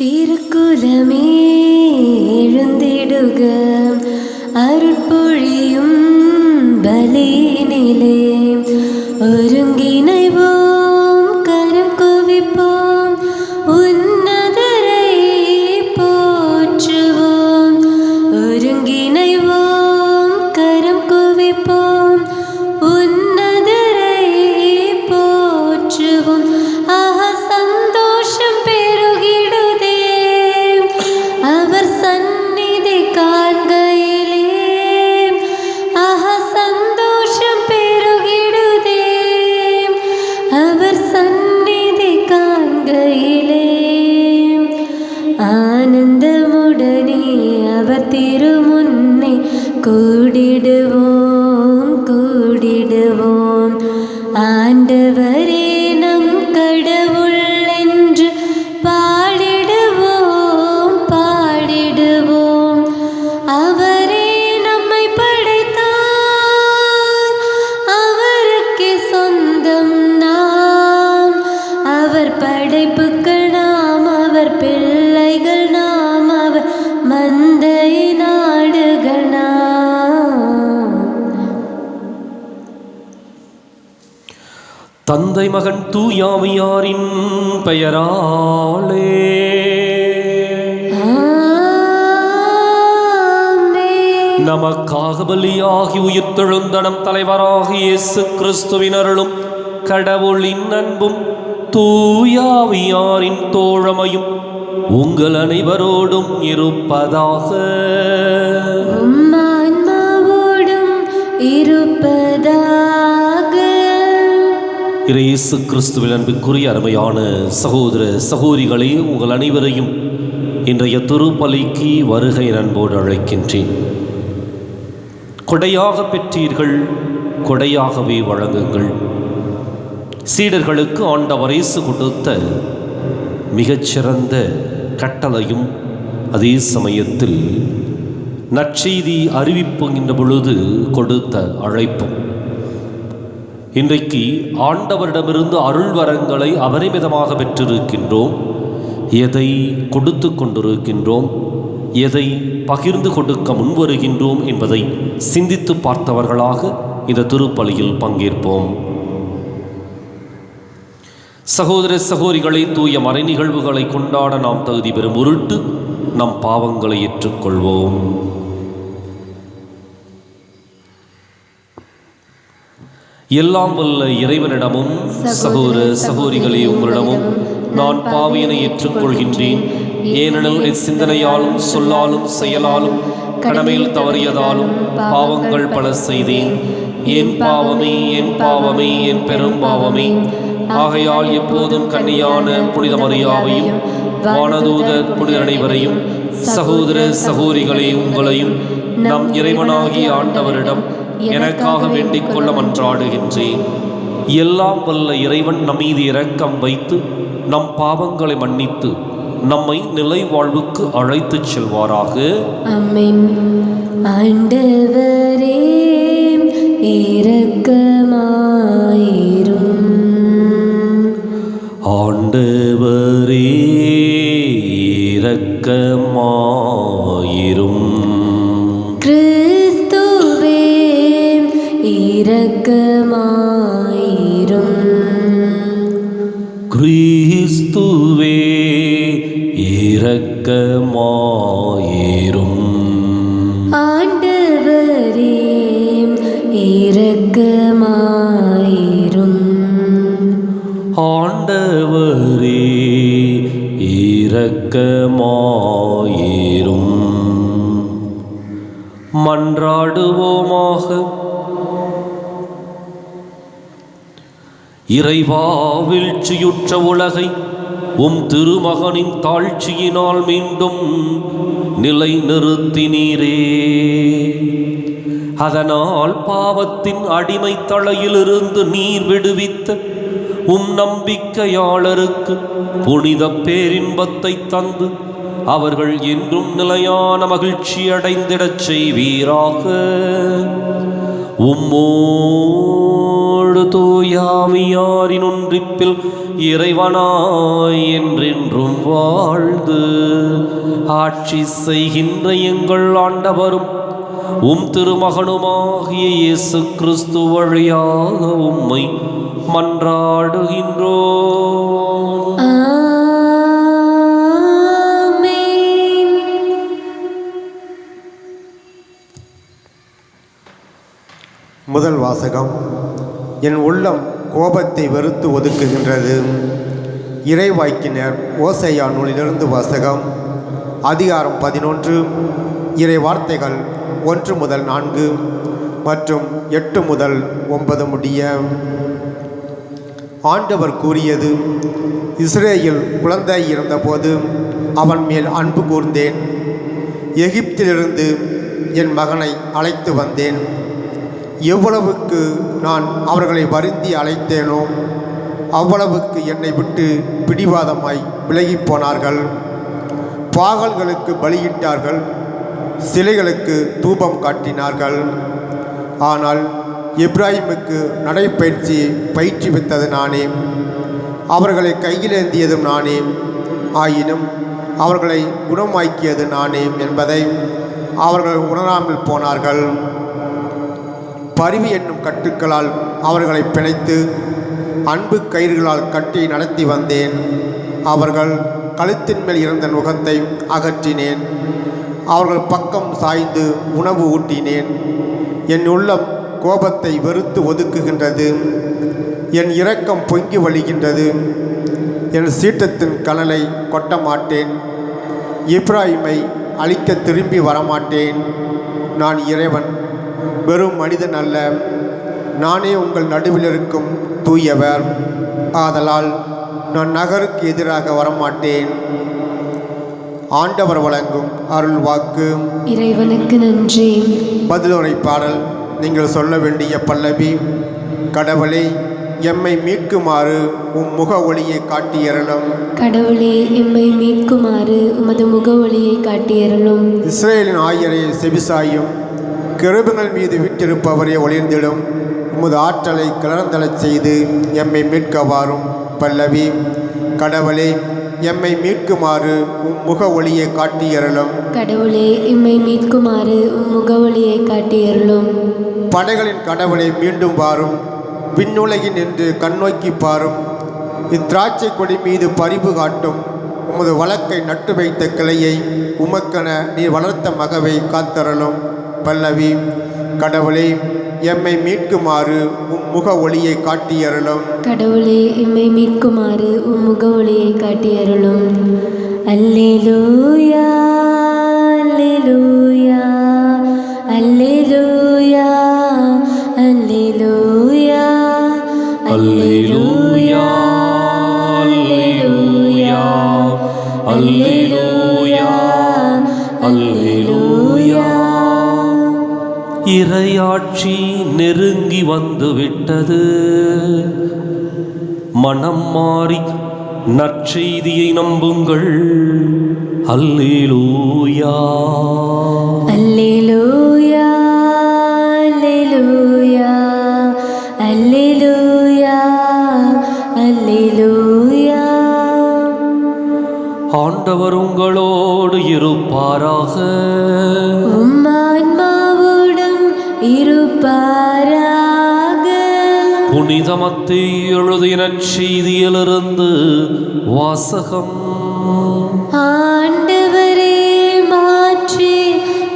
திருக்குலமே எழுந்திடுக, அருட்பொழியும் பலியினிலே ஒருங்கிணைவோம், கரம் குவிப்போம், உன்னதரை போற்றுவோம். ஒருங்கிணைவோம், கரம் குவிப்போம், உன்னதரை போற்றுவோம். ஆஹா, சந்தோஷம் பெருகிடுதே அவர் சந்நிதி காண்கையிலே. ஆஹா, சந்தோஷம் பெருகிடுதே அவர் சந்நிதி காண்கையிலே. ஆனந்தமுடனே அவர் திருமுன்னே கூடிடுவோம் கூடிடுவோம். ஆண்டவரே நம் கடவுள் என்று பாடிடுவோம் பாடிடுவோம். அவரே நம்மை படைத்தார், அவருக்கே சொந்தம் நாம். அவர் படைப்புக்கள் நாம், அவர் பிள்ளைகள் நாம், அவர் மந்தை நாடுகள் நாம். தந்தை மகன் தூயாவியாரின் பெயராலே ஆமென். நமக்காக பலியாகி உயிர்த்தெழுந்த நம் தலைவராகிய இயேசு கிறிஸ்துவின் அருளும் கடவுளின் அன்பும் தூயாவியாரின் தோழமையும் உங்கள் அனைவரோடும் இருப்பதாக. உம் ஆன்மாவோடும் இருப்பதாக. இயேசு கிறிஸ்துவின் அன்புக்குரிய அருமையான சகோதர சகோதரிகளே, உங்கள் அனைவரையும் இன்றைய திருப்பலிக்கு வருகை அன்போடு அழைக்கின்றேன். கொடையாக பெற்றீர்கள், கொடையாகவே வழங்குங்கள். சீடர்களுக்கு ஆண்டவர் இயேசு கொடுத்த மிகச்சிறந்த கட்டளையும் அதே சமயத்தில் நற்செய்தி அறிவிப்புகின்ற பொழுது கொடுத்த அழைப்பும். இன்றைக்கு ஆண்டவரிடமிருந்து அருள் வரங்களை அபரிமிதமாக பெற்றிருக்கின்றோம். எதை கொடுத்து கொண்டிருக்கின்றோம், எதை பகிர்ந்து கொடுக்க முன்வருகின்றோம் என்பதை சிந்தித்து பார்த்தவர்களாக இந்த திருப்பலியில் பங்கேற்போம். சகோதர சகோதரிகளை, தூய மறை நிகழ்வுகளை கொண்டாட நாம் தகுதி பெறும் பொருட்டு நம் பாவங்களை ஏற்றுக்கொள்வோம். எல்லாம் வல்ல இறைவனிடமும் சகோதர சகோதரிகளே உங்களிடமும் நான் பாவியனை ஏற்றுக்கொள்கின்றேன். ஏனெனில் என் சிந்தனையாலும் சொல்லாலும் செயலாலும் கடமையில் தவறியதாலும் பாவங்கள் பல செய்தேன். என் பாவமே என் பாவமே என் பெரும் பாவமே. ஆகையால் எப்போதும் கன்னியான புனித மரியாவையும் வானதூதர் புனிதர் அனைவரையும் சகோதர சகோதரிகளே உங்களையும் நம் இறைவனாகிய ஆண்டவரிடம் எனக்காக வேண்டிக் கொள்ள மன்றாடுகின்றேன். எல்லாம் வல்ல இறைவன் நம் மீது இரக்கம் வைத்து நம் பாவங்களை மன்னித்து நம்மை நிலை வாழ்வுக்கு அழைத்துச் செல்வாராக. ஆமென். ஆண்டவரே இரக்கமாயிரும். ஆண்டவரே இரக்கமாயிரும். கிறிஸ்துவே இரக்கமாயிரும். கிறிஸ்துவே இரக்கமாயிரும். ஆண்டவரே இரக்கமாயிரும். ஆண்டவரே இரக்கமாயிரும். மன்றாடுவோமாக. இறைவா, வீழ்ச்சியுற்ற உலகை உம் திருமகனின் தாழ்ச்சியினால் மீண்டும் நிலை நிறுத்தினீரே. அதனால் பாவத்தின் அடிமை தலையிலிருந்து நீர் விடுவித்த உம் நம்பிக்கையாளருக்கு புனித பேரின்பத்தை தந்து அவர்கள் என்றும் நிலையான மகிழ்ச்சி அடைந்திடச் செய்வீராக. உம்மோடு தூயாவியாரின் ஒன்றிப்பில் இறைவனாய் என்றென்றும் வாழ்ந்து ஆட்சி செய்கின்ற எங்கள் ஆண்டவரும் உம் திருமகனுமாகிய இயேசு கிறிஸ்து வழியாக உம்மை மன்றாடுகின்றோம். ஆமென். முதல் வாசகம். என் உள்ளம் கோபத்தை வெறுத்து ஒதுக்குகின்றது. இறைவாக்கினர் ஓசையா நூலிலிருந்து வாசகம். அதிகாரம் 11, இறை வார்த்தைகள் 1 முதல் 4 மற்றும் 8 முதல் 9 முடிய. ஆண்டவர் கூறியது: இஸ்ரேல் குழந்தை இருந்தபோது அவன் மேல் அன்பு கூர்ந்தேன். எகிப்திலிருந்து என் மகனை அழைத்து வந்தேன். எவ்வளவுக்கு நான் அவர்களை வருந்தி அழைத்தேனோ அவ்வளவுக்கு என்னை விட்டு பிடிவாதமாய் விலகிப் போனார்கள். பாகல்களுக்கு பலியிட்டார்கள், சிலைகளுக்கு தூபம் காட்டினார்கள். ஆனால் எப்ராஹிமுக்கு நடைப்பயிற்சி பயிற்றுவித்தது நானே, அவர்களை கையிலேந்தியதும் நானே, ஆயினும் அவர்களை குணமாக்கியது நானே என்பதை அவர்கள் உணராமல் போனார்கள். பரிவு என்னும் கட்டுக்களால் அவர்களை பிணைத்து அன்பு கயிறுகளால் கட்டி நடத்தி வந்தேன். அவர்கள் கழுத்தின் மேல் இருந்த நுகத்தை அகற்றினேன். அவர்கள் பக்கம் சாய்ந்து உணவு ஊட்டினேன். என் உள்ளம் கோபத்தை வெறுத்து ஒதுக்குகின்றது. என் இரக்கம் பொங்கி வழிகின்றது. என் சீற்றத்தின் கனலை கொட்ட மாட்டேன். எப்ராஹிமை அழிக்க திரும்பி வரமாட்டேன். நான் இறைவன், வெறும் மனிதன் அல்ல. நானே உங்கள் நடுவில் இருக்கும் தூயவர். ஆதலால் நான் நகருக்கு எதிராக வரமாட்டேன். ஆண்டவர் வழங்கும் அருள் வாக்கு. இறைவனுக்கு நன்றி. பதிலுரை பாடல். நீங்கள் சொல்ல வேண்டிய பல்லவி: கடவுளே, எம்மை மீட்குமாறு உம் முக ஒளியை காட்டியருளும். கடவுளே, எம்மை மீட்குமாறு உமது முக ஒளியை காட்டியருளும். இஸ்ரேலின் ஆயரை செவிசாயும், கிருபைகள் மீது விட்டிருப்பவரே ஒளிர்ந்திடும். உமது ஆற்றலை கிளர்ந்தளச் செய்து எம்மை மீட்க வாரும். பல்லவி. கடவுளே, எம்மை மீட்குமாறு உம் முக ஒளியை காட்டியருளும். கடவுளே, எம்மை மீட்குமாறு உம் முக ஒளியை காட்டியருளும். படைகளின் கடவுளை மீண்டும் வாரும். விண்ணுலகின் என்று கண்ணோக்கி பாரும். இத்திராட்சை கொடி மீது பரிவு காட்டும். உமது வழக்கை நட்டு வைத்த கிளையை உமக்கென நீ வளர்த்த மகவை காத்தருளும். பல்லவி. கடவுளே, எம்மை மீட்குமாறு உம் முக ஒளியை காட்டியருளும். கடவுளே, எம்மை மீட்குமாறு உம் முக ஒளியை காட்டியருளும். அல்லேலூயா, அல்லேலூயா, அல்லேலூயா, அல்லேலூயா, அல்லேலூயா, அல்லேலூயா, அல்லேலூயா, அல்லேலூயா. இறையாட்சி நெருங்கி வந்து விட்டது. மனம் மாறி நற்செய்தியை நம்புங்கள். அல்லேலூயா, அல்லேலூயா, அல்லேலூயா, அல்லேலூயா, அல்லேலூயா. ஆண்டவர் உங்களோடு இருப்பாராக. உம் ஆன்மாவோடும் இருப்பாராக. புனித மத்தேயு எழுதிய நற்செய்தியிலிருந்து வாசகம். ஆண்டவரே, மாற்றி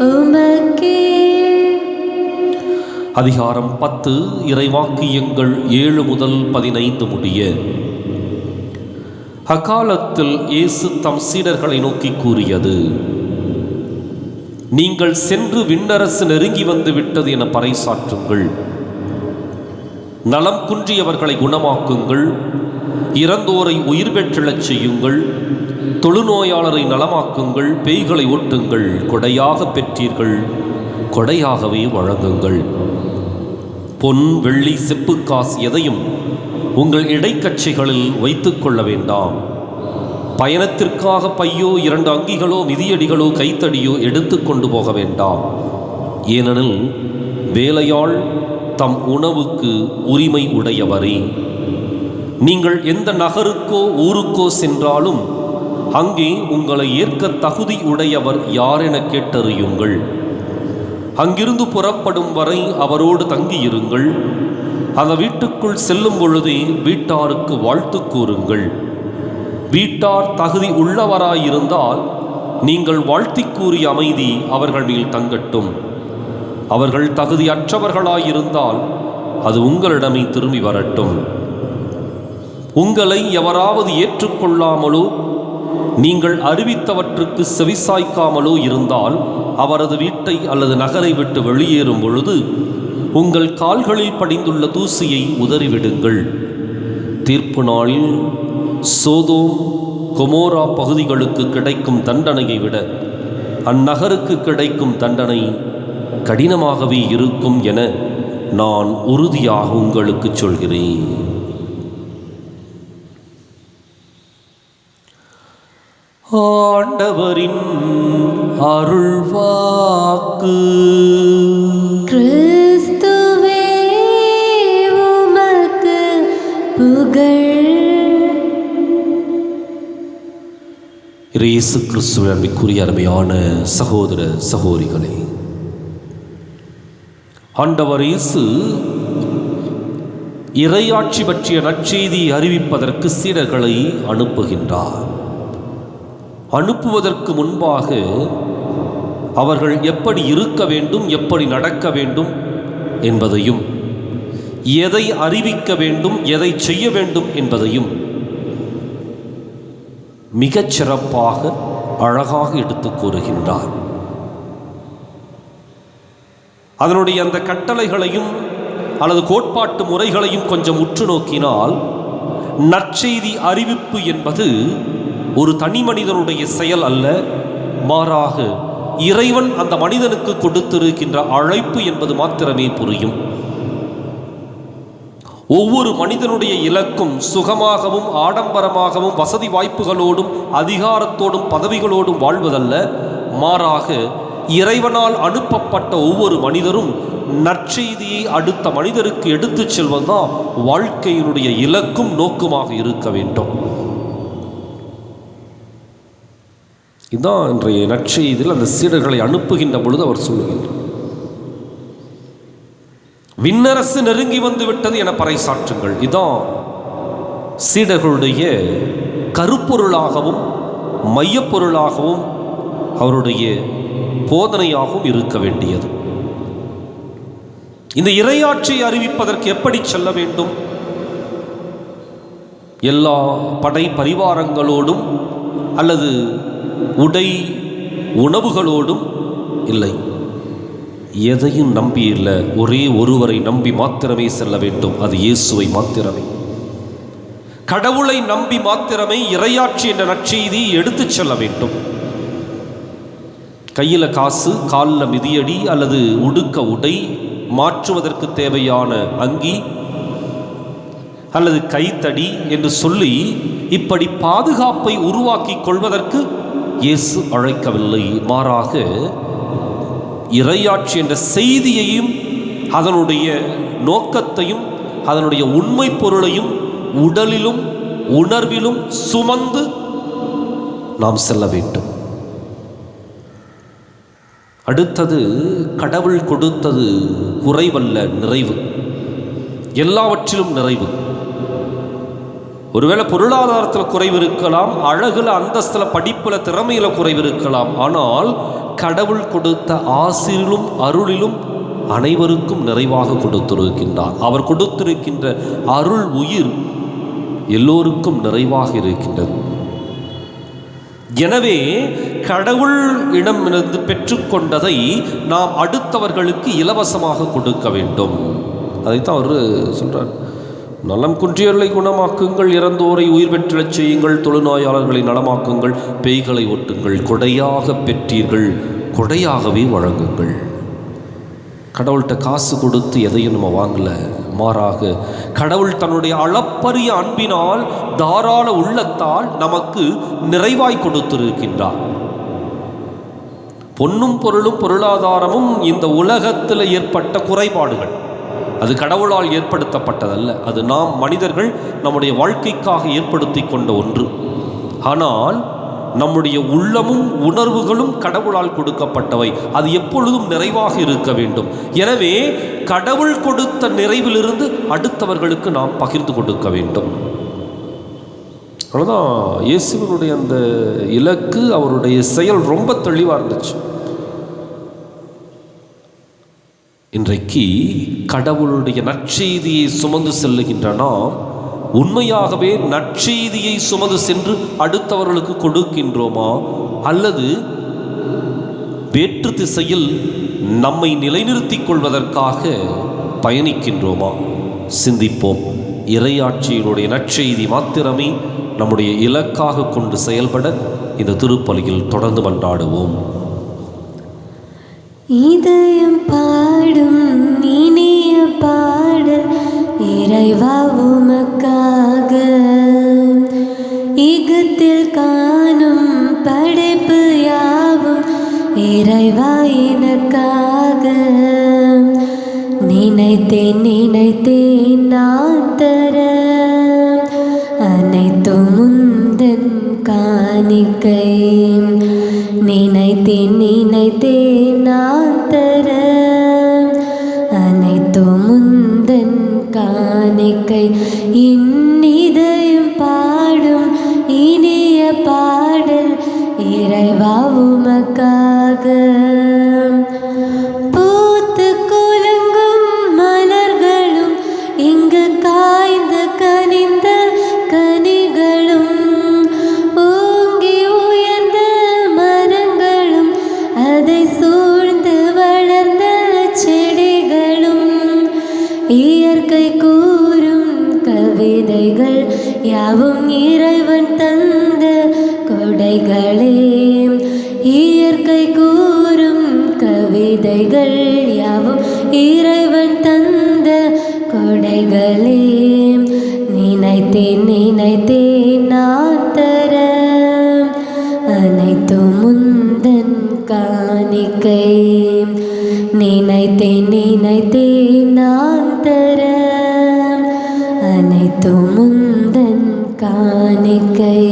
உமக்கே. அதிகாரம் 10, இறைவாக்கியங்கள் 7 முதல் 15 முடிய. அக்காலத்தில் இயேசு தம் சீடர்களை நோக்கி கூறியது: நீங்கள் சென்று விண்ணரசு நெருங்கி வந்து விட்டது என பறைசாற்றுங்கள். நலம் குன்றியவர்களை குணமாக்குங்கள். இறந்தோரை உயிர் பெற்றெழச் செய்யுங்கள். தொழுநோயாளரை நலமாக்குங்கள். பேய்களை ஓட்டுங்கள். கொடையாக பெற்றீர்கள், கொடையாகவே வழங்குங்கள். பொன், வெள்ளி, செப்பு காசு எதையும் உங்கள் இடைக்கச்சைகளில் வைத்துக் கொள்ள வேண்டாம். பயணத்திற்காக பையோ, 2 அங்கிகளோ, மிதியடிகளோ, கைத்தடியோ எடுத்து கொண்டு போக வேண்டாம். ஏனெனில் வேலையாள் தம் உணவுக்கு உரிமை உடையவரே. நீங்கள் எந்த நகருக்கோ ஊருக்கோ சென்றாலும் அங்கே உங்களை ஏற்க தகுதி உடையவர் யாரென கேட்டறியுங்கள். அங்கிருந்து புறப்படும் வரை அவரோடு தங்கியிருங்கள். அந்த வீட்டுக்குள் செல்லும் பொழுதே வீட்டாருக்கு வாழ்த்து கூறுங்கள். வீட்டார் தகுதி உள்ளவராயிருந்தால் நீங்கள் வாழ்த்தி கூறிய அமைதி அவர்கள் மேல் தங்கட்டும். அவர்கள் தகுதியற்றவர்களாயிருந்தால் அது உங்களிடமே திரும்பி வரட்டும். உங்களை எவராவது ஏற்றுக்கொள்ளாமலோ நீங்கள் அறிவித்தவற்றுக்கு செவிசாய்க்காமலோ இருந்தால் அவரது வீட்டை அல்லது நகரை விட்டு வெளியேறும் பொழுது உங்கள் கால்களில் படிந்துள்ள தூசியை உதறிவிடுங்கள். தீர்ப்பு நாளில் சோதோம் கொமோரா பகுதிகளுக்கு கிடைக்கும் தண்டனையை விட அந்நகருக்கு கிடைக்கும் தண்டனை கடினமாகவே இருக்கும் என நான் உறுதியாக உங்களுக்கு சொல்கிறேன். ஆண்டவரின் அருள்வாக்கு. கிறிஸ்துவே உமக்கு புகழ். இயேசு கிறிஸ்துவின் அன்பிற்குரிய அருமையான சகோதர சகோதரிகளே, ஆண்டவர் இயேசு இறையாட்சி பற்றிய நற்செய்தியை அறிவிப்பதற்கு சீடர்களை அனுப்புகின்றார். அனுப்புவதற்கு முன்பாக அவர்கள் எப்படி இருக்க வேண்டும், எப்படி நடக்க வேண்டும் என்பதையும், எதை அறிவிக்க வேண்டும், எதை செய்ய வேண்டும் என்பதையும் மிகச் சிறப்பாக அழகாக எடுத்து கூறுகின்றார். அதனுடைய அந்த கட்டளைகளையும் அல்லது கோட்பாட்டு முறைகளையும் கொஞ்சம் உற்று நோக்கினால், நற்செய்தி அறிவிப்பு என்பது ஒரு தனி மனிதனுடைய செயல் அல்ல, மாறாக இறைவன் அந்த மனிதனுக்கு கொடுத்திருக்கின்ற அழைப்பு என்பது மாத்திரமே புரியும். ஒவ்வொரு மனிதனுடைய இலக்கும் சுகமாகவும் ஆடம்பரமாகவும் வசதி வாய்ப்புகளோடும் அதிகாரத்தோடும் பதவிகளோடும் வாழ்வதல்ல, மாறாக இறைவனால் அனுப்பப்பட்ட ஒவ்வொரு மனிதரும் நற்செய்தியை அடுத்த மனிதருக்கு எடுத்துச் செல்வதுதான் வாழ்க்கையினுடைய இலக்கும் நோக்குமாக இருக்க வேண்டும். இதுதான் இன்றைய நற்செய்தியில் அந்த சீடர்களை அனுப்புகின்ற பொழுது அவர் சொல்லுகின்றார். விண்ணரசு நெருங்கி வந்து விட்டது என பறைசாற்றுங்கள். இதான் சீடர்களுடைய கருப்பொருளாகவும் மையப்பொருளாகவும் அவருடைய போதனையாகவும் இருக்க வேண்டியது. இந்த இறையாட்சியை அறிவிப்பதற்கு எப்படி செல்ல வேண்டும்? எல்லா படை பரிவாரங்களோடும் அல்லது உடை உணவுகளோடும் இல்லை, எதையும் நம்பி இல்லை, ஒரே ஒருவரை நம்பி மாத்திரமே செல்ல வேண்டும். அது இயேசுவை மாத்திரமே. கடவுளை நம்பி மாத்திரமே இறையாட்சி என்ற நற்செய்தியை எடுத்துச் செல்ல வேண்டும். கையில் காசு, காலில் மிதியடி அல்லது உடுக்க உடை, மாற்றுவதற்கு தேவையான அங்கி அல்லது கைத்தடி என்று சொல்லி இப்படி பாதுகாப்பை உருவாக்கி கொள்வதற்கு இயேசு அழைக்கவில்லை. மாறாக இறையாட்சி என்ற செய்தியையும் அதனுடைய நோக்கத்தையும் அதனுடைய உண்மை பொருளையும் உடலிலும் உணர்விலும் சுமந்து நாம் செல்ல வேண்டும். அடுத்தது, கடவுள் கொடுத்தது குறைவல்ல, நிறைவு. எல்லாவற்றிலும் நிறைவு. ஒருவேளை பொருளாதாரத்தில் குறைவு இருக்கலாம், அழகுல, அந்தஸ்தில், படிப்புல, திறமையில குறைவு இருக்கலாம். ஆனால் கடவுள் கொடுத்த ஆசிரிலும் அருளிலும் அனைவருக்கும் நிறைவாக கொடுத்திருக்கின்றார். அவர் கொடுத்திருக்கின்ற அருள் உயிர் எல்லோருக்கும் நிறைவாக இருக்கின்றது. எனவே கடவுள் இடமிருந்து பெற்றுக்கொண்டதை நாம் அடுத்தவர்களுக்கு இலவசமாக கொடுக்க வேண்டும். அதைத்தான் அவர் சொல்றார். நலம் குன்றியவர்களை குணமாக்குங்கள், இறந்தோரை உயிர் பெற்றச் செய்யுங்கள், தொழுநோயாளர்களை நலமாக்குங்கள், பேய்களை ஓட்டுங்கள், கொடையாக பெற்றீர்கள், கொடையாகவே வழங்குங்கள். கடவுள்கிட்ட காசு கொடுத்து எதையும் நம்ம வாங்கல, மாறாக கடவுள் தன்னுடைய அளப்பரிய அன்பினால், தாராள உள்ளத்தால் நமக்கு நிறைவாய் கொடுத்திருக்கின்றார். பொன்னும் பொருளும் பொருளாதாரமும் இந்த உலகத்தில் ஏற்பட்ட குறைபாடுகள். அது கடவுளால் ஏற்படுத்தப்பட்டதல்ல, அது நாம் மனிதர்கள் நம்முடைய வாழ்க்கைக்காக ஏற்படுத்தி கொண்ட ஒன்று. ஆனால் நம்முடைய உள்ளமும் உணர்வுகளும் கடவுளால் கொடுக்கப்பட்டவை. அது எப்பொழுதும் நிறைவாக இருக்க வேண்டும். எனவே கடவுள் கொடுத்த நிறைவிலிருந்து அடுத்தவர்களுக்கு நாம் பகிர்ந்து கொடுக்க வேண்டும். அவ்வளோதான் இயேசுவினுடைய அந்த இலக்கு, அவருடைய செயல் ரொம்ப தெளிவாக இருந்துச்சு. இன்றைக்கு கடவுளுடைய நற்செய்தியை சுமந்து செல்லுகின்ற நாம் உண்மையாகவே நற்செய்தியை சுமந்து சென்று அடுத்தவர்களுக்கு கொடுக்கின்றோமா, அல்லது வேற்று திசையில் நம்மை நிலைநிறுத்திக் கொள்வதற்காக பயணிக்கின்றோமா? சிந்திப்போம். இறையாட்சியினுடைய நற்செய்தி மாத்திரமே நம்முடைய இலக்காக கொண்டு செயல்பட இந்த திருப்பலியில் தொடர்ந்து மன்றாடுவோம். இதயம் பாடும் இனிய பாடல் இறைவா உமக்காக, இகத்தில் காணும் படைப்பு யாவும் இறைவா எனக்காக. நினைத்தேன் நினைத்தேன் நான் தர அனைத்தும் முந்தன் காணிக்கை. நினைத்தேன் நினைத்தேன் நான் தர அனைத்தும் முந்தன் காணிக்கை. இதயம் பாடும் இனிய பாடல் இறைவா உமக்காக. பூத்து குலுங்கும் மலர்களும் இங்கு காய்ந்து கனிந்த கனிகளும், ஓங்கி உயர்ந்த மரங்களும் அதை சூழ்ந்து வளர்ந்த செடிகளும், இயற்கை கூறும் கவிதைகள் யாவும் இறைவன் தந்த கொடைகளே. இயற்கை கூறும் கவிதைகள் யாவும் இறைவன் தந்த கொடைகளே. நினைத்தேன் நினைத்தேன் நான் தர அனைத்தும் முந்தன் காணிக்கை. நினைத்தேன் நினைத்தேன் நான் தர அனைத்தும் முந்தன் காணிக்கை.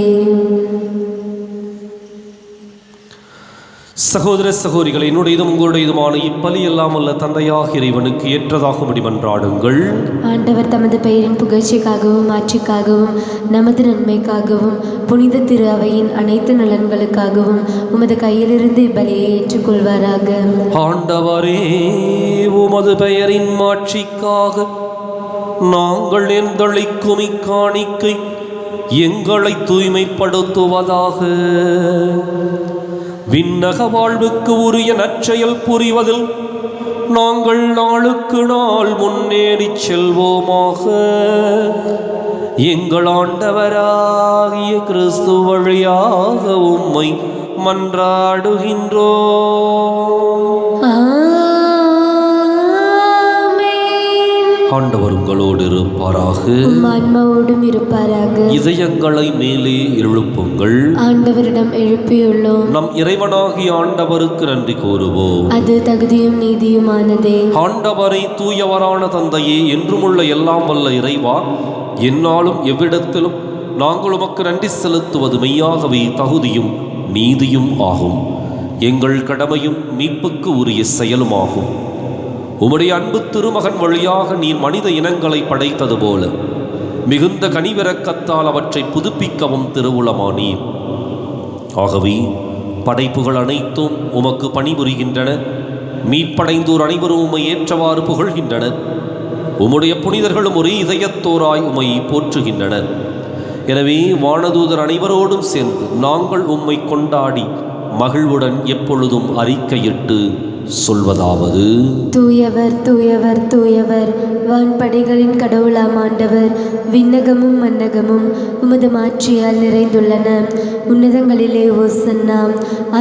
சகோதர சகோதரிகளை, என்னுடையதும் உங்களுடையதுமான இப்பலி எல்லாம் அல்ல தந்தையாக இறைவனுக்கு ஏற்றதாகும்படி மன்றாடுங்கள். ஆண்டவர் தமது பெயரின் புகழ்ச்சிக்காகவும் ஆட்சிக்காகவும் நமது நன்மைக்காகவும் புனித திரு அவையின் அனைத்து நலன்களுக்காகவும் உமது கையிலிருந்து இப்பலியை ஏற்றுக்கொள்வாராக. ஆண்டவரே, உமது பெயரின் மாட்சிக்காக நாங்கள் எந்தளிக்கும் இக்காணிக்கை எங்களை தூய்மைப்படுத்துவதாக. விண்ணக வாழ்வுக்கு உரிய நற்செயல் புரிவதில் நாங்கள் நாளுக்கு நாள் முன்னேறி செல்வோமாக. எங்கள் ஆண்டவராகிய கிறிஸ்து வழியாக உம்மை மன்றாடுகின்றோம். ஆண்டவர் உங்களோடு இருப்பாராக, ஆன்மாவோடும் இருப்பாராக. இதயங்களை மேலே எழுப்புங்கள். ஆண்டவரிடம் எழுப்பியுள்ளோம். நம் இறைவனாகிய ஆண்டவருக்கு நன்றி கூறுவோம். அது தகுதியும் நீதியுமானதே. ஆண்டவரை தூயவரான தந்தையே, என்றுமுள்ள எல்லாம் வல்ல இறைவா, எந்நாளும் எவ்விடத்திலும் நாங்கள் உமக்கு நன்றி செலுத்துவது மெய்யாகவே தகுதியும் நீதியும் ஆகும். எங்கள் கடமையும் மீட்புக்கு உரிய செயலுமாகும். உம்முடைய அன்பு திருமகன் வழியாக நீர் மனித இனங்களை படைத்தது போல மிகுந்த கனிவிரக்கத்தால் அவற்றை புதுப்பிக்கவும் திருவுளமானீர். ஆகவே படைப்புகள் அனைத்தும் உமக்கு பணிபுரிகின்றன. மீட்படைந்தோர் அனைவரும் உம்மை ஏற்றவாறு புகழ்கின்றனர். உம்முடைய புனிதர்களும் ஒரே இதயத்தோராய் உம்மை போற்றுகின்றனர். எனவே வானதூதர் அனைவரோடும் சேர்ந்து நாங்கள் உம்மை கொண்டாடி மகிழ்வுடன் எப்பொழுதும் அறிக்கையிட்டு சொல்வதாவது: தூயவர் தூயவர் தூயவர், வான்படைகளின் கடவுளாம் ஆண்டவர். விண்ணகமும் மன்னகமும் உமது மாட்சியால் நிறைந்துள்ளன. உன்னதங்களிலே ஓசன்னா.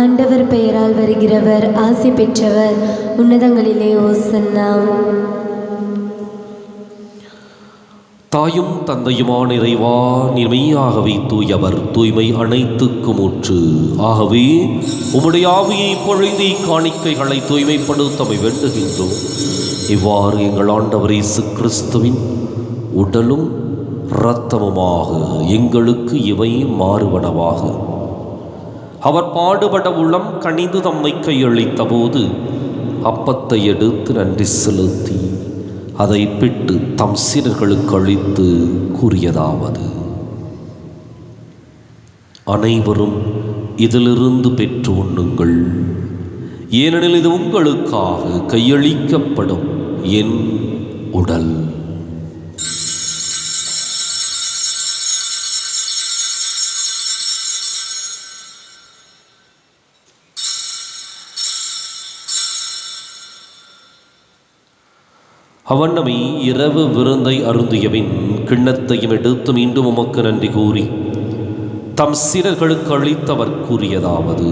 ஆண்டவர் பெயரால் வருகிறவர் ஆசி பெற்றவர். உன்னதங்களிலே ஓசன்னா. தாயும் தந்தையுமான இறைவா, நீர் மெய்யாகவே தூயவர், தூய்மை அனைத்துக்கும் ஊற்று. ஆகவே உம்முடைய ஆவியை பொழிந்து காணிக்கைகளை தூய்மைப்படுத்தமை வேண்டுகின்றோம். இவ்வாறு எங்கள் ஆண்டவர் இயேசு கிறிஸ்துவின் உடலும் இரத்தமுமாக எங்களுக்கு இவை மாறுவனவாக. அவர் பாடுபட உளம் கனிந்து தம்மை கையளித்த போது அப்பத்தை எடுத்து நன்றி செலுத்தி அதை பிட்டு தம் சீடர்களுக்கு அளித்து கூறியதாவது: அனைவரும் இதிலிருந்து பெற்று உண்ணுங்கள், ஏனெனில் இது உங்களுக்காக கையளிக்கப்படும் என் உடல். அவ்வண்ணமே இரவு விருந்தை அருந்தியபின் கிண்ணத்தையும் எடுத்து மீண்டும் உமக்கு நன்றி கூறி தம் சீடர்களுக்கு அளித்தவர் கூறியதாவது: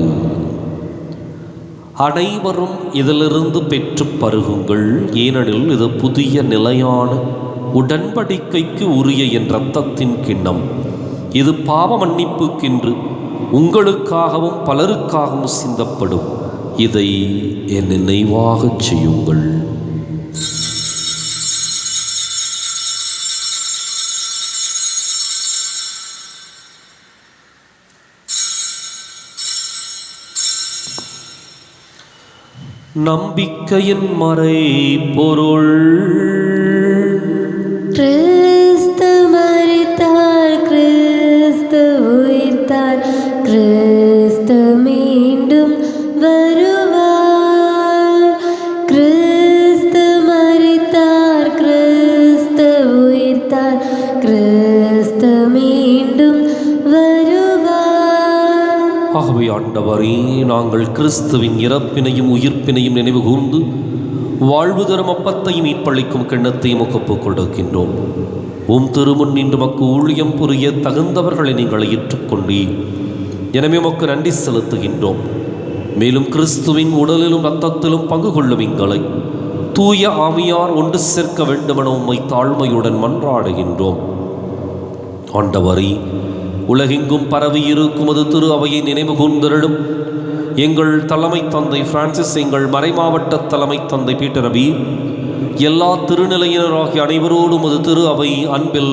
அனைவரும் இதிலிருந்து பெற்று பருகுங்கள், ஏனெனில் இது புதிய நிலையான உடன்படிக்கைக்கு உரிய என் இரத்தத்தின் கிண்ணம். இது பாவ மன்னிப்புக்கென்று உங்களுக்காகவும் பலருக்காகவும் சிந்தப்படும். இதை என் நினைவாகச் செய்யுங்கள். நம்பிக்கையின் மறை பொருள். கிறிஸ்து மரித்தார், கிறிஸ்து உயிர்த்தார், கிறிஸ்து மீண்டும் வருவார். கிறிஸ்து மரித்தார், கிறிஸ்து உயிர்த்தார், கிறிஸ்து மீண்டும் வருவார். ஆகவே ஆண்டவரே, நாங்கள் கிறிஸ்துவின் இறப்பினையும் உயிர்ப்பினையும் நினைவு கூர்ந்து வாழ்வு தரும் அப்பத்தையும் மீட்பளிக்கும் கிண்ணத்தையும் ஒப்புக் கொடுக்கின்றோம். உம் திருமுன் நின்று மக்கு ஊழியம் புரிய தகுந்தவர்களை நீங்கள் ஏற்றுக்கொண்டீர். எனவே உமக்கு நன்றி செலுத்துகின்றோம். மேலும் கிறிஸ்துவின் உடலிலும் இரத்தத்திலும் பங்கு கொள்ளும் எங்களை தூய ஆவியார் ஒன்று சேர்க்க வேண்டுமென உம்மை தாழ்மையுடன் மன்றாடுகின்றோம். ஆண்டவரே, உலகெங்கும் பரவி இருக்கும் அது திரு அவையை நினைவு கூர்ந்தருளும். எங்கள் தலைமை தந்தை பிரான்சிஸ், எங்கள் மறைமாவட்ட தலைமை தந்தை பீட்டர் நபி, எல்லா திருநிலையினராகிய அனைவரோடும் அது திரு அவை அன்பில்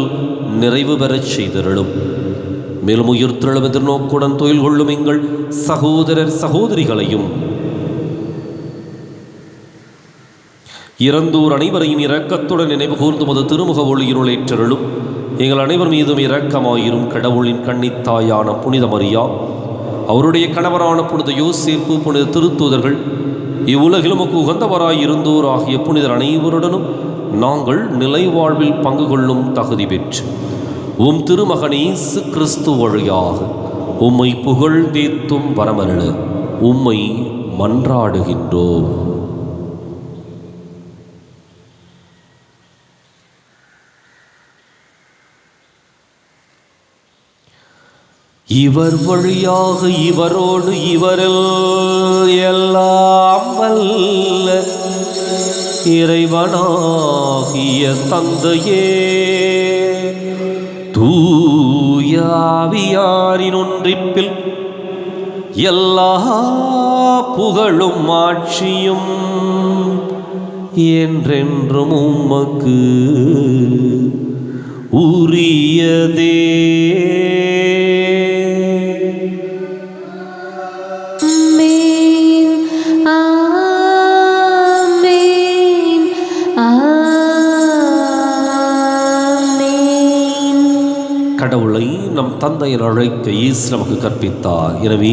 நிறைவு பெறச் செய்தருளும். மேலும் உயிர்த்தெழும் எதிர்நோக்குடன் தொழில் கொள்ளும் எங்கள் சகோதரர் சகோதரிகளையும் இறந்தோர் அனைவரையும் இரக்கத்துடன் நினைவு கூர்ந்தும் அது திருமுக ஒளியினுள் ஏற்றருளும். எங்கள் அனைவர் மீதும் இரக்கமாயிரும். கடவுளின் கன்னித்தாயான புனித மரியா, அவருடைய கணவரான புனித யோசேப்பு, புனித திருத்தூதர்கள், இவ்வுலகிலும் உகந்தவராய் இருந்தோர் ஆகிய புனிதர் அனைவருடனும் நாங்கள் நிலை வாழ்வில் பங்கு கொள்ளும் தகுதி பெற்று உம் திருமகன் இயேசு கிறிஸ்து வழியாக உம்மை புகழ்ந்தேத்தும் வரமருள உம்மை மன்றாடுகின்றோம். இவர் வழியாக இவரோடு இவரில் எல்லாம் வல்ல இறைவனாகிய தந்தையே, தூய ஆவியாரின் ஒன்றிப்பில் எல்லா புகழும் ஆட்சியும் என்றென்றும் உமக்கு உரியதே. கடவுளை நம் தந்தையர் அழைக்க இயேசு நமக்கு கற்பித்தார். எனவே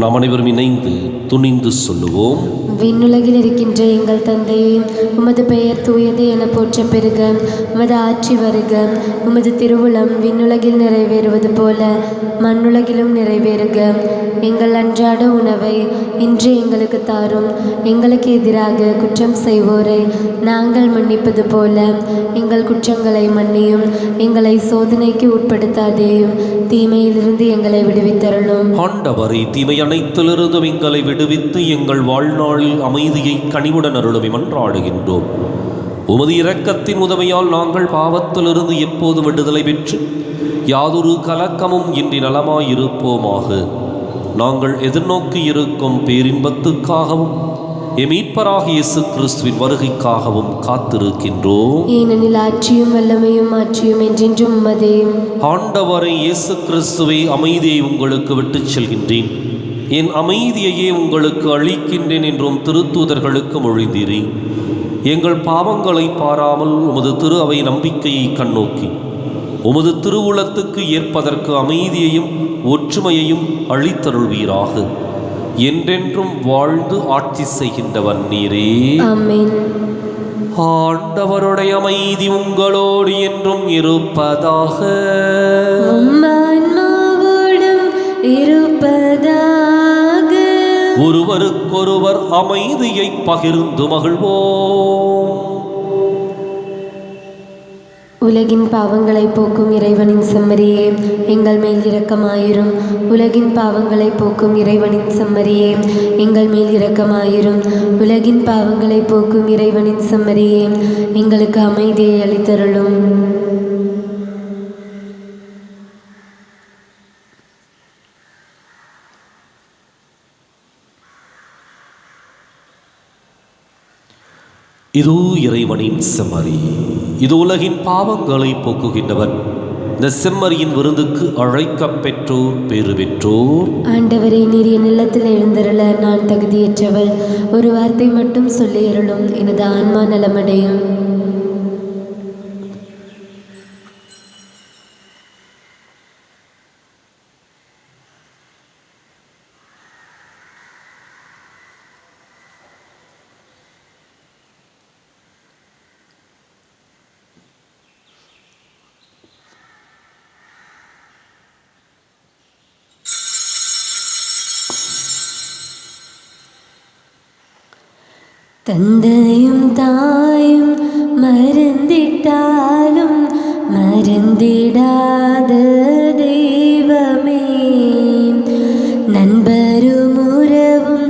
நாம் அனைவரும் இணைந்து துணிந்து சொல்லுவோம்: விண்ணுலகில் இருக்கின்ற எங்கள் தந்தையே, உமது பெயர் தூயது என போற்ற பெறுக. உமது ஆட்சி வருக. உமது திருவுளம் விண்ணுலகில் நிறைவேறுவது போல மண்ணுலகிலும் நிறைவேறுக. எங்கள் அன்றாட உணவை இன்று எங்களுக்கு தாரும். எங்களுக்கு எதிராக குற்றம் செய்வோரை நாங்கள் மன்னிப்பது போல எங்கள் குற்றங்களை மன்னியும். எங்களை சோதனைக்கு உட்படுத்தாதேயும், தீமையிலிருந்து எங்களை விடுவித்தருளும். ஆண்டவரே, தீமை அனைத்திலிருந்தும் எங்களை விடுவித்து எங்கள் வாழ்நாளில் அமைதியை கனிவுடன் அருளுமை மன்றாடுகின்றோம். உமது இரக்கத்தின் உதவியால் நாங்கள் பாவத்திலிருந்து எப்போதும் விடுதலை பெற்று யாதொரு கலக்கமும் இன்றி நலமாயிருப்போமாக. நாங்கள் எதிர்நோக்கி இருக்கும் பேரின்பத்துக்காகவும் மீட்பராக இயேசு கிறிஸ்துவின் வருகைக்காகவும் காத்திருக்கின்றோம். ஏனெனில் ஆட்சியும் வல்லமையும் ஆட்சியும் என்றென்றும் உமதே. ஆண்டவரை இயேசு கிறிஸ்துவை, அமைதியை உங்களுக்கு விட்டுச் செல்கின்றேன், என் அமைதியையே உங்களுக்கு அளிக்கின்றேன் என்றும் திருத்தூதர்களுக்கு மொழிந்தீரே. எங்கள் பாவங்களை பாராமல் உமது திரு அவை நம்பிக்கையை கண்ணோக்கி உமது திருவுளத்துக்கு ஏற்பதற்கு அமைதியையும் ஒற்றுமையையும் அளித்தருள்வீராக. என்றென்றும் வாழ்ந்து ஆட்சி செய்கின்றவன் நீரே. ஆமென். ஆண்டவருடைய அமைதி உங்களோடு என்றும் இருப்பதாக. ஆன்மாவோடும் இருப்பதாக. ஒருவருக்கொருவர் அமைதியை பகிர்ந்து மகிழ்வோம். உலகின் பாவங்களை போக்கும் இறைவனின் செம்மறியே, எங்கள் மேல் இரக்கமாயிரும். உலகின் பாவங்களை போக்கும் இறைவனின் செம்மறியே, எங்கள் மேல் இரக்கமாயிரும். உலகின் பாவங்களை போக்கும் இறைவனின் செம்மறியே, எங்களுக்கு அமைதியை அளித்தருளும். இதோ இறைவனின் செம்மறி, இது உலகின் பாவங்களை போக்குகின்றவர். இந்த செம்மறியின் விருந்துக்கு அழைக்கப் பெற்றோர் பேறு பெற்றோர். ஆண்டவரே, நீர் என் இல்லத்தில் எழுந்தருள நான் தகுதியற்றவள். ஒரு வார்த்தை மட்டும் சொல்லி அருளும், எனது ஆன்மா நலமடையும். தந்தையும் தாயும் மறந்திட்டாலும் மறந்திடாத தெய்வமே, நண்பரும் உறவும்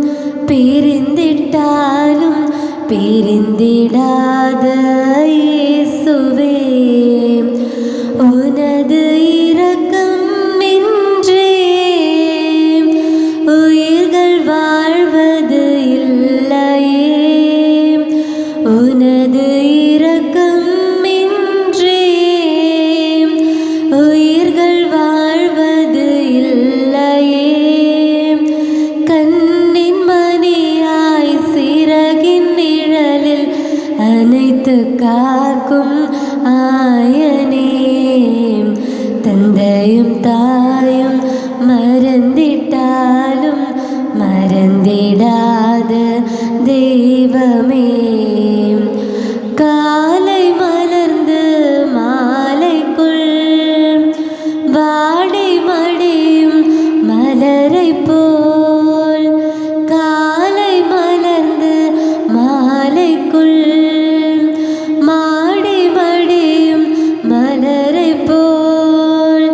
பிரிந்திட்டாலும் பிரிந்திடாத இயேசுவே, உனது இரக்கம் இன்றே உயிர்கள் வாழ்வது இல்லையே. உனது இரக்கம் இன்றே உயிர்கள் வாழ்வது இல்லையே. கண்ணின் மணியாய் சிறகின் நிழலில் அனைத்து காக்கும் ஆயனே, தந்தையும் தாயும் மறந்திட்டாலும் மறந்திடாத தெய்வமே, காலை மலர்ந்து மாலைக்குள் வாடி மடியும் மலரை போல், காலை மலர்ந்து மாலைக்குள் மாடி மடியும் மலரை போல்,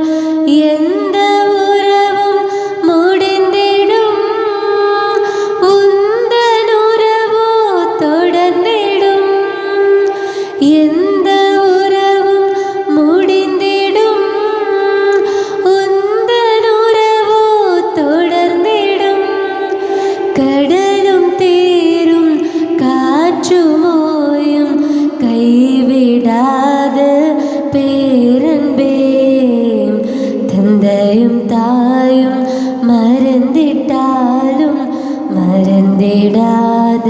எந்த உறவும் முடிந்திடும் உந்தன் உறவோ தொடர்ந்திடும். எந்த உறவும் முடிந்திடும் உந்தன் உறவோ தொடர்ந்திடும். கடலும் தேரும் காற்றுமோயும் கைவிடாத பேரன்பே, தந்தையும் தாயும் மறந்திட்டாலும் மறந்திடாத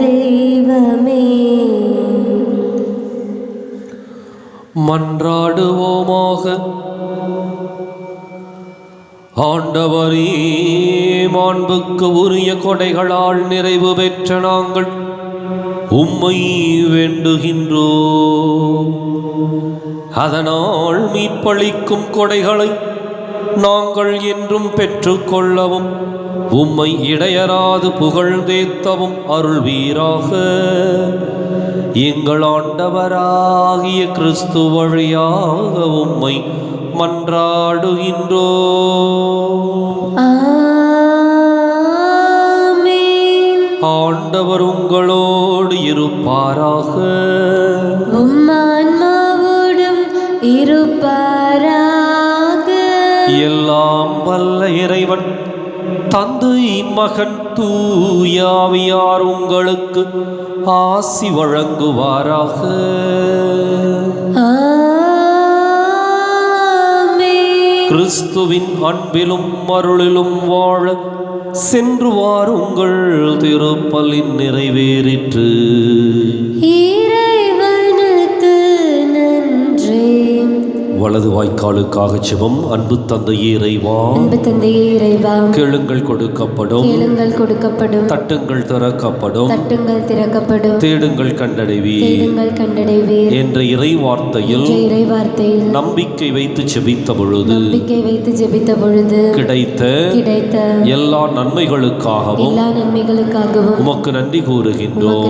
தெய்வமே. மன்றாடுவோமாக. ஆண்டவரே, மாண்புக்கு உரிய கொடைகளால் நிறைவு பெற்ற நாங்கள் உம்மை வேண்டுகின்றோம். அதனால் மீட்பளிக்கும் கொடைகளை நாங்கள் என்றும் பெற்றுக்கொள்ளவும் உம்மை இடையராது புகழ்ந்தேத்தவும் அருள்வீராக. எங்கள் ஆண்டவராகிய கிறிஸ்து வழியாக உம்மை மன்றாடுகின்றோம். ஆமென். ஆண்டவர் உங்களோடு இருப்பாராக. எல்லாம் வல்ல இறைவன் தந்தை மகன் தூயாவியார் உங்களுக்கு ஆசி வழங்குவாராக. கிறிஸ்துவின் அன்பிலும் அருளிலும் வாழ சென்று வாருங்கள். திருப்பலின் நிறைவேறிற்று. வலது வாய்க்காலுக்காக ஜெபம். அன்பு தந்தையே இறைவா, அன்பு தந்தையே இறைவா, கேளுங்கள் கொடுக்கப்படும், கேளுங்கள் கொடுக்கப்படும், தட்டுங்கள் திறக்கப்படும், தட்டுங்கள் திறக்கப்படும், தேடுங்கள் கண்டடைவீர், தேடுங்கள் கண்டடைவீர் என்ற இறைவார்த்தையில் நம்பிக்கை வைத்து ஜெபித்த பொழுது, நம்பிக்கை வைத்து ஜெபித்த பொழுது கிடைத்த எல்லா நன்மைகளுக்காகவும் உமக்கு நன்றி கூறுகின்றோம்.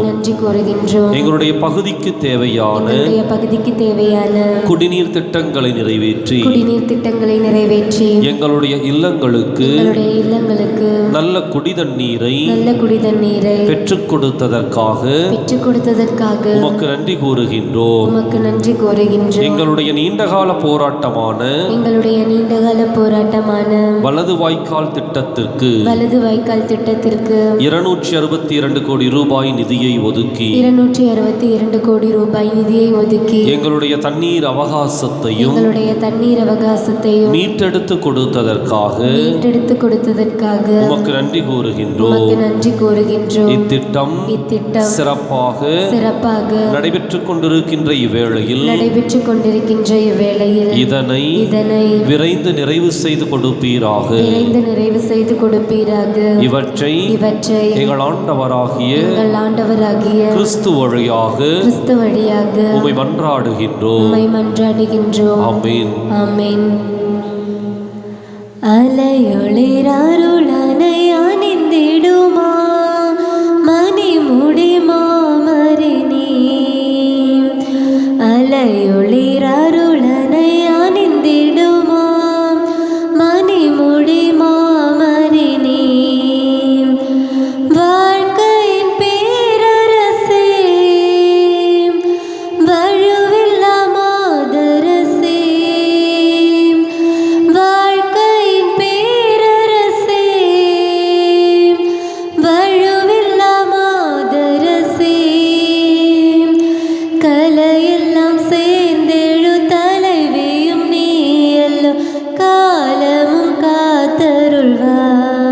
எங்களுடைய பகுதிக்கு தேவையான குடிநீர் திட்டங்களை நிறைவேற்றி எங்களுடைய இல்லங்களுக்கு நல்ல குடிதண்ணீரை பெற்றுக் கொடுத்ததற்காக உமக்கு நன்றி கூறுகின்றோம். எங்களுடைய நீண்டகால போராட்டமான வலது வாய்க்கால் திட்டத்திற்கு 262 கோடி ரூபாய் நிதியை ஒதுக்கி எங்களுடைய தண்ணீர் அவகாசத்தையும் மீட்டெடுத்து கொடுத்ததற்காக உமக்கு நன்றி கூறுகின்றோம். இத்திட்டம் சிறப்பாக நடைபெற்றுக் கொண்டிருக்கின்ற இவ்வேளையில் இதனை விரைந்து நிறைவு செய்து கொடுப்பீராக. இவற்றை எங்கள் ஆண்டவராகிய கிறிஸ்து வழியாக உம்மை மன்றாடுகின்றோம். ஆமென். ஆமென். அலையொளிரருளனையானிந்திடுமா மணிமுடி மாமரினி, அலையொளிரருளனையானிந்திடுமா மணிமுடி மாமரினி, வாழ்க்கையின் பேரரசே வழுவில்லா மாதரசே, வாழ்க்கையின் பேரரசே வழுவில்லா மாதரசே, கலையெல்லாம் சேர்ந்தெழு தலைவியும் நீ எல்லோ காலமும் காத்தருள்வாய்.